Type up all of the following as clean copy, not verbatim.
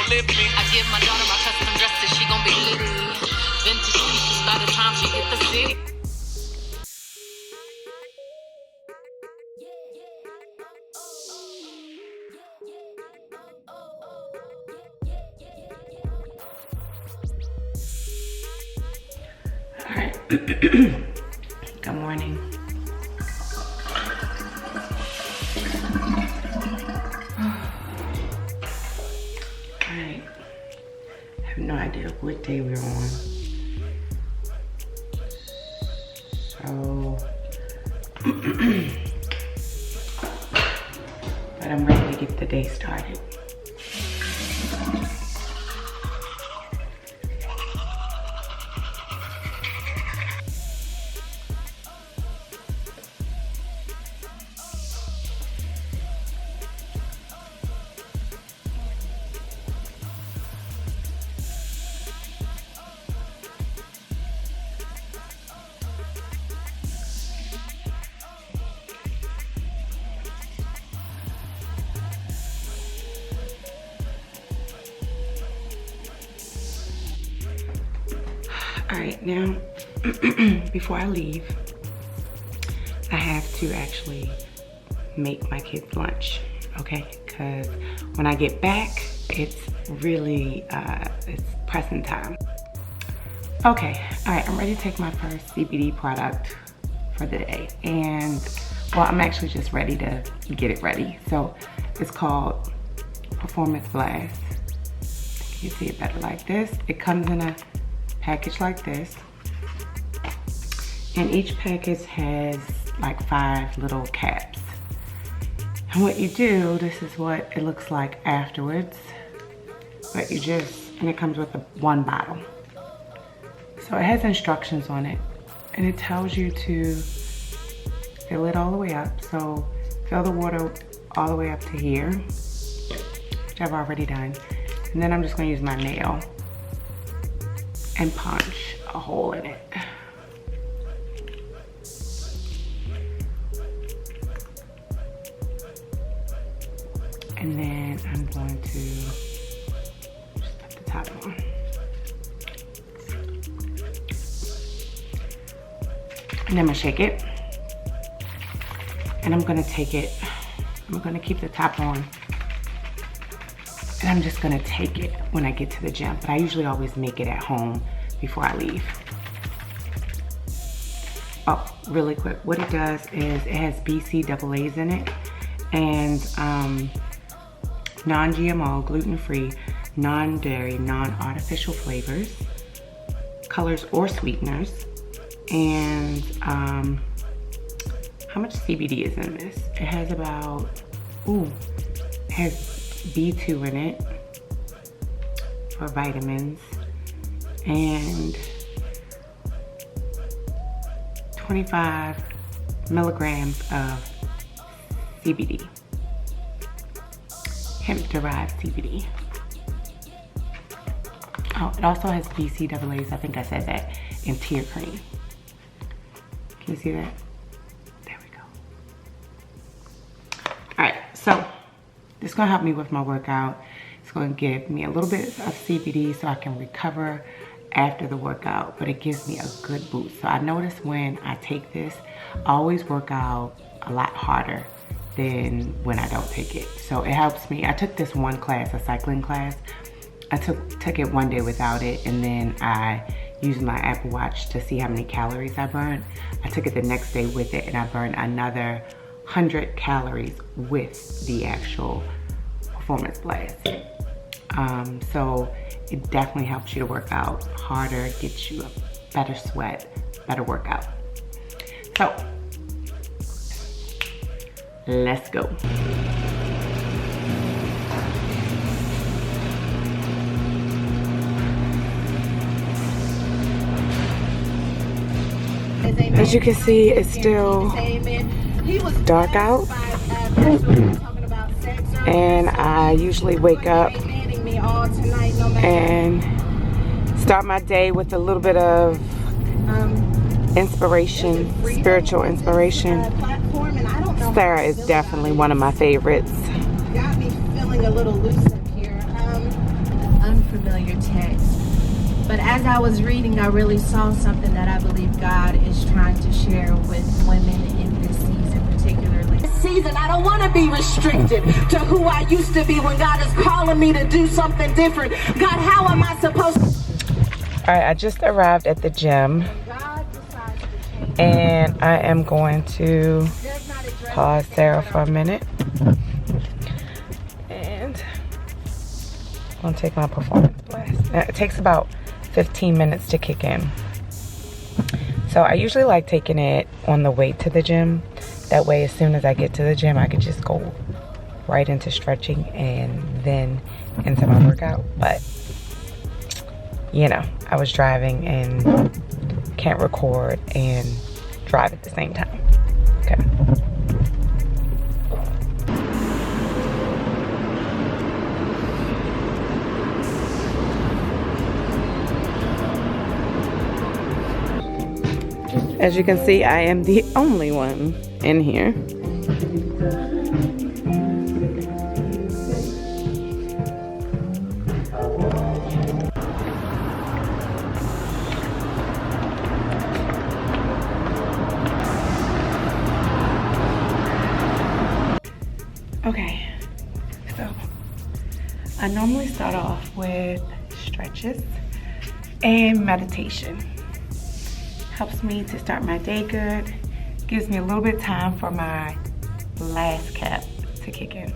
outlive me. I give my daughter my custom dresses, she gon' be litty. Vintage pieces by the time she hit the city. All right. Good morning. Alright. I have no idea what day we're on. So, but I'm ready to get the day started. All right, now, before I leave, I have to actually make my kids lunch, okay? Because when I get back, it's really, it's pressing time. Okay, all right, I'm ready to take my first CBD product for the day. And, well, I'm actually just ready to get it ready. So, it's called Performance Blast. You see it better like this. It comes in a package like this, and each package has like 5 little caps. And what you do, this is what it looks like afterwards, but you just, and it comes with one bottle. So it has instructions on it, and it tells you to fill it all the way up. So fill the water all the way up to here, which I've already done. And then I'm just gonna use my nail and punch a hole in it. And then I'm going to just put the top on. And I'm gonna shake it. And I'm gonna take it, I'm gonna keep the top on. And I'm just gonna take it when I get to the gym, but I usually always make it at home before I leave. Oh, really quick, what it does is it has BCAAs in it, and non-GMO, gluten-free, non-dairy, non-artificial flavors, colors or sweeteners, and how much CBD is in this? It has about, it has B2 in it for vitamins, and 25 milligrams of CBD, hemp-derived CBD. Oh, it also has BCAAs, I think I said that, and tear cream. Can you see that? There we go. All right, so this is gonna help me with my workout. It's gonna give me a little bit of CBD so I can recover after the workout, but it gives me a good boost. So I notice when I take this, I always work out a lot harder than when I don't take it. So it helps me. I took this one class, a cycling class. I took it one day without it, and then I used my Apple Watch to see how many calories I burned. I took it the next day with it, and I burned another 100 calories with the actual Performance Blast. So it definitely helps you to work out harder, gets you a better sweat, better workout. So let's go. As you can see, it's still dark out, and I usually wake up and start my day with a little bit of inspiration, spiritual inspiration. Sarah is definitely one of my favorites. Got me feeling a little loose up here. familiar text. But as I was reading, I really saw something that I believe God is trying to share with women in this season, particularly. This season, I don't want to be restricted to who I used to be when God is calling me to do something different. God, how am I supposed to? All right, I just arrived at the gym, and I am going to pause Sarah for a minute, and I'm gonna take my performance blast. Now, it takes about 15 minutes to kick in. So I usually like taking it on the way to the gym. That way, as soon as I get to the gym, I can just go right into stretching and then into my workout. But, you know, I was driving and can't record and drive at the same time. Okay. As you can see, I am the only one in here. Okay, so I normally start off with stretches and meditation. Helps me to start my day good. Gives me a little bit of time for my last cap to kick in.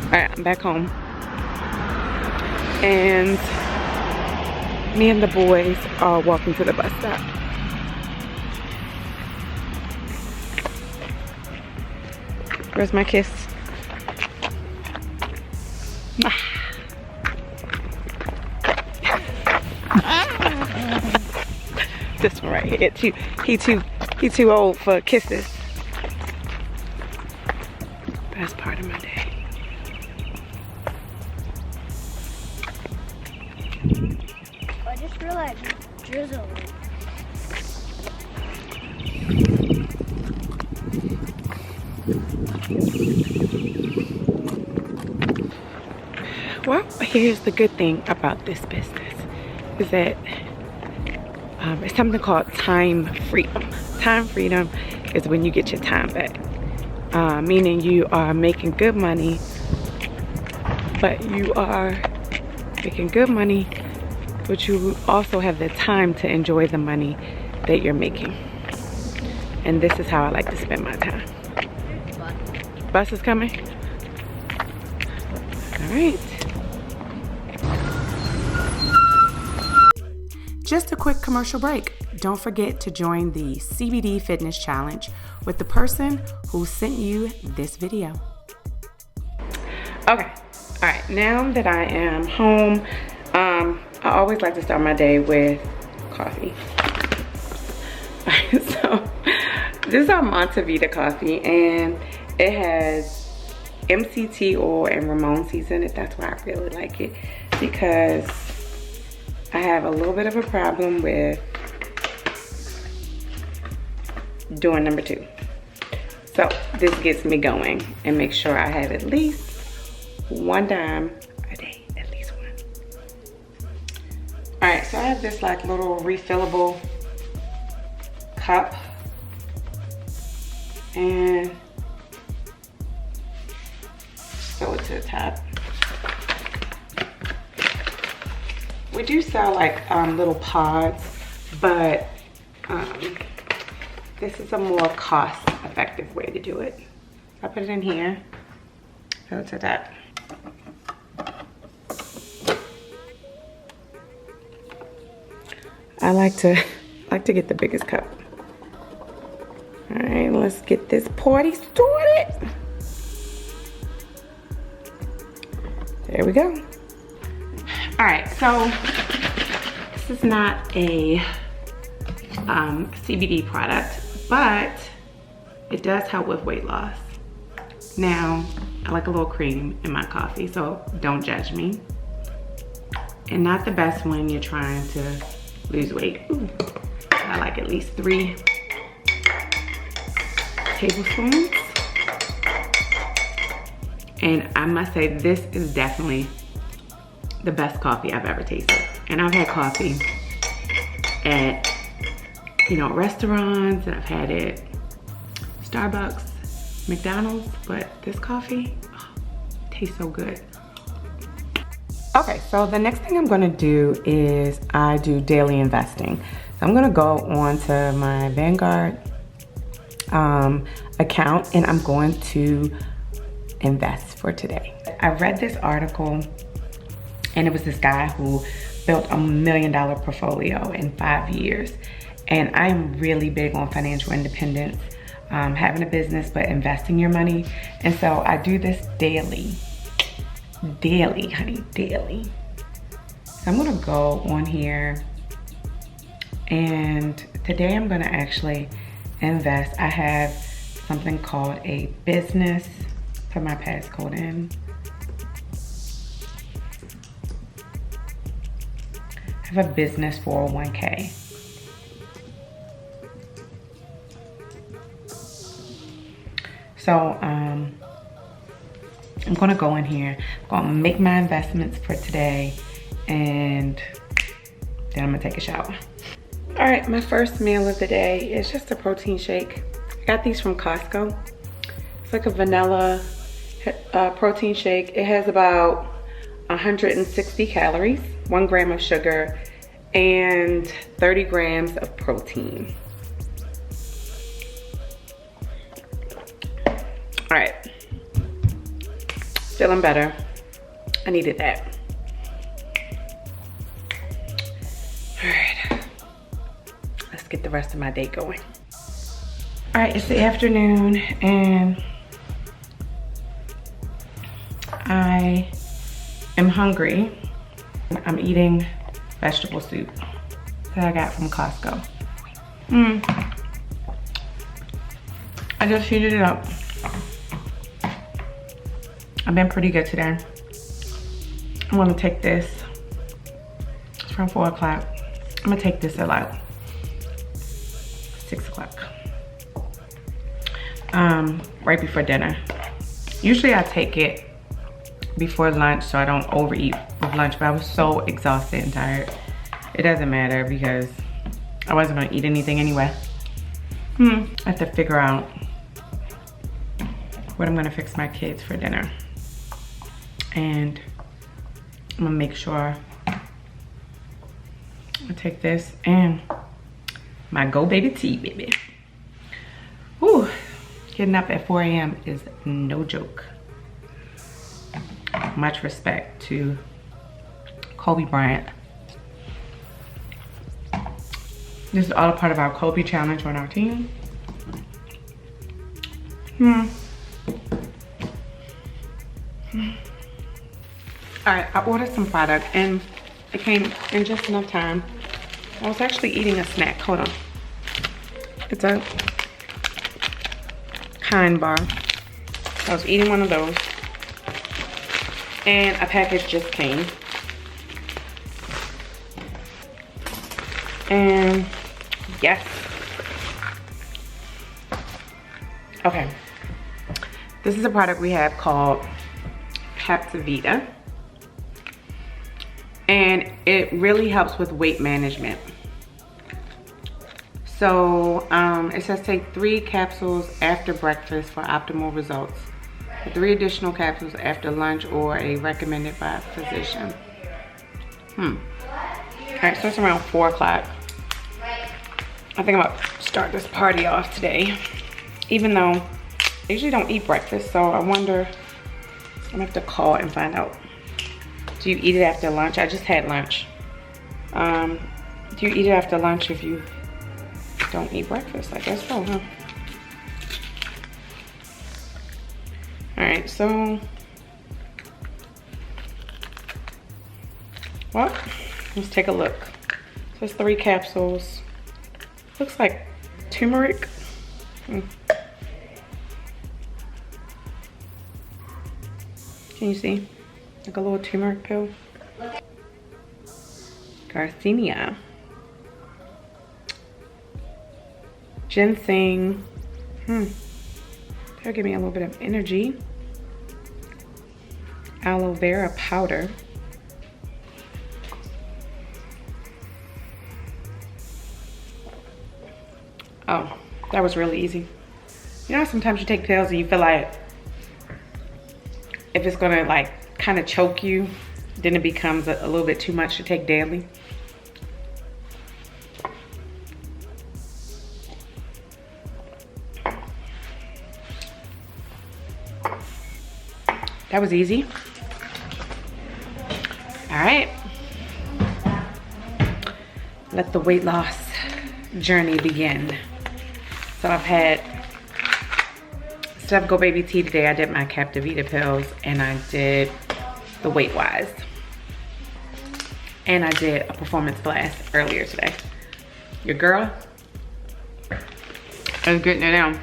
Alright, I'm back home. And me and the boys are walking to the bus stop. Where's my kiss? This one right here. He too old for kisses. Best part of my day. I just realized drizzle. Well, here's the good thing about this business is that it's something called time freedom. Time freedom is when you get your time back, meaning you are making good money, but you also have the time to enjoy the money that you're making. And this is how I like to spend my time. Bus is coming. All right. Just a quick commercial break. Don't forget to join the CBD Fitness Challenge with the person who sent you this video. Okay, All right, now that I am home, I always like to start my day with coffee. So this is our Montevita coffee, and it has MCT oil and Ramon season. That's why I really like it, because I have a little bit of a problem with doing number 2. So this gets me going and make sure I have at least 1 dime a day, at least 1. All right, so I have this like little refillable cup, and fill it to the top. We do sell like little pods, but this is a more cost-effective way to do it. I put it in here, fill it to that. I like to get the biggest cup. All right, let's get this party started. There we go. All right, so this is not a CBD product, but it does help with weight loss. Now, I like a little cream in my coffee, so don't judge me. And not the best when you're trying to lose weight. Ooh, I like at least 3 tablespoons. And I must say, this is definitely the best coffee I've ever tasted. And I've had coffee at, you know, restaurants, and I've had it Starbucks, McDonald's, but this coffee, oh, tastes so good. Okay, so the next thing I'm gonna do is I do daily investing. So I'm gonna go on to my Vanguard account, and I'm going to invest for today. I read this article, and it was this guy who built a $1 million portfolio in 5 years. And I'm really big on financial independence, having a business, but investing your money. And so I do this daily, honey, daily. So I'm gonna go on here, and today I'm gonna actually invest. I have something called a business, put my passcode in. I have a business 401k. So I'm gonna go in here, I'm gonna make my investments for today, and then I'm gonna take a shower. All right, my first meal of the day is just a protein shake. I got these from Costco. It's like a vanilla protein shake. It has about 160 calories, 1 gram of sugar, and 30 grams of protein. All right, feeling better. I needed that. All right, let's get the rest of my day going. All right, it's the afternoon, and I am hungry. I'm eating vegetable soup that I got from Costco. I just heated it up. I've been pretty good today. I'm gonna take this. It's from 4 o'clock. I'm gonna take this at like 6 o'clock. Right before dinner. Usually I take it before lunch so I don't overeat with lunch, but I was so exhausted and tired. It doesn't matter because I wasn't gonna eat anything anyway. I have to figure out what I'm gonna fix my kids for dinner. And I'm gonna make sure I take this and my Go Baby tea, baby. Whew, getting up at 4 a.m. is no joke. Much respect to Kobe Bryant. This is all a part of our Kobe challenge on our team. All right, I ordered some product and it came in just enough time. I was actually eating a snack. Hold on. It's a Kind bar. I was eating one of those and a package just came. And yes. Okay. This is a product we have called Captivita. And it really helps with weight management. So it says take 3 capsules after breakfast for optimal results. 3 additional capsules after lunch or a recommended by a physician. All right, so it's around 4 o'clock. I think I'm gonna start this party off today. Even though I usually don't eat breakfast, so I wonder, I'm gonna have to call and find out. Do you eat it after lunch? I just had lunch. Do you eat it after lunch if you don't eat breakfast? I guess so, huh? All right, so, well, let's take a look. So it's 3 capsules. Looks like turmeric. Can you see? Like a little turmeric pill. Garcinia. Ginseng. That'll give me a little bit of energy. Aloe vera powder. Oh, that was really easy. You know, sometimes you take pills and you feel like if it's gonna like kind of choke you, then it becomes a little bit too much to take daily. That was easy. All right. Let the weight loss journey begin. So I've had, instead of Go Baby Tea today, I did my Captivita pills and I did the Weight Wise. And I did a performance blast earlier today. Your girl is getting it down.